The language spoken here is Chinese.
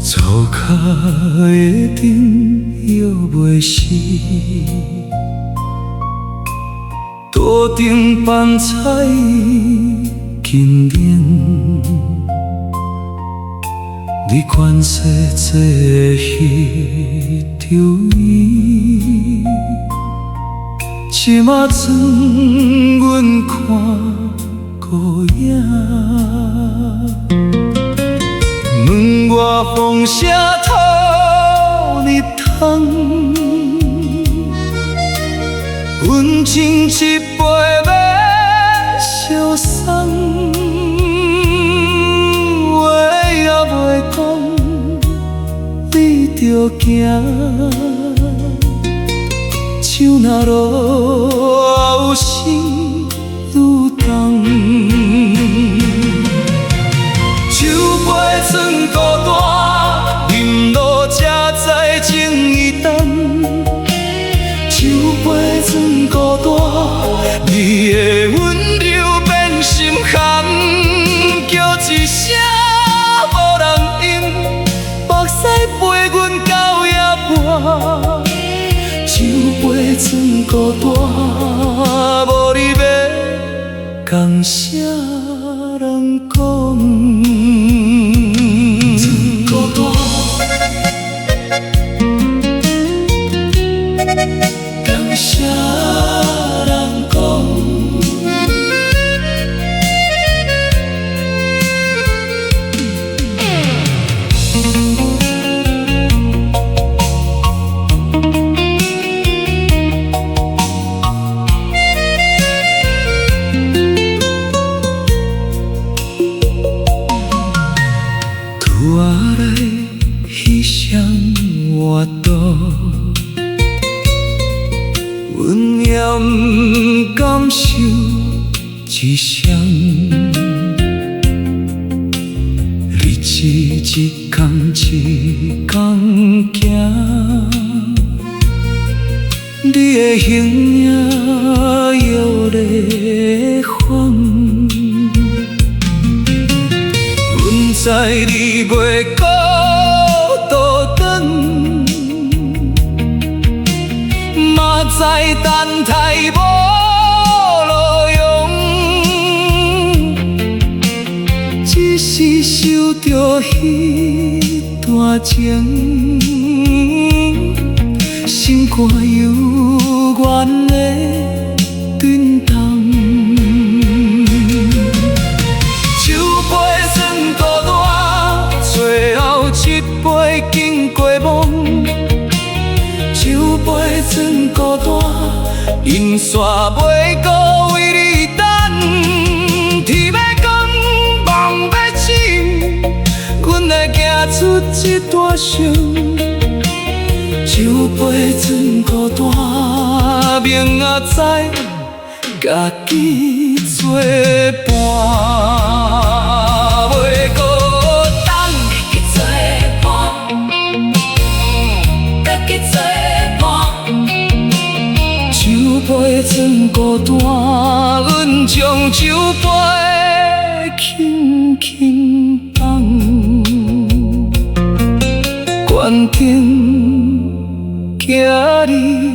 草脚的顶摇袂死，桌顶饭菜经典，你款细细的彼张伊，即马装阮看孤影。门外风声透日窗，阮情一杯要相送，话也袂讲，你着行，像那路后心愈重。手杯装孤单，饮落才知情意重。手杯装孤单，你的温柔变心寒，叫一声无人应，目屎陪阮到夜半。手杯装孤单，无你要讲啥人讲？讲啥人讲？拄仔来翕相活度。阮也不甘受一双，日子一天一天行，你的形影摇咧晃，阮知你袂孤独等。知等待无路用，只是受着彼段情，心肝犹原的震动。手杯装孤单，最后一杯经过梦。手杯装孤单，因煞袂搁为你等。天要光，梦要醒，阮会行出一段伤。手杯装孤单，明仔载家己作伴。杯装孤单，阮将酒杯轻轻放，关灯行你。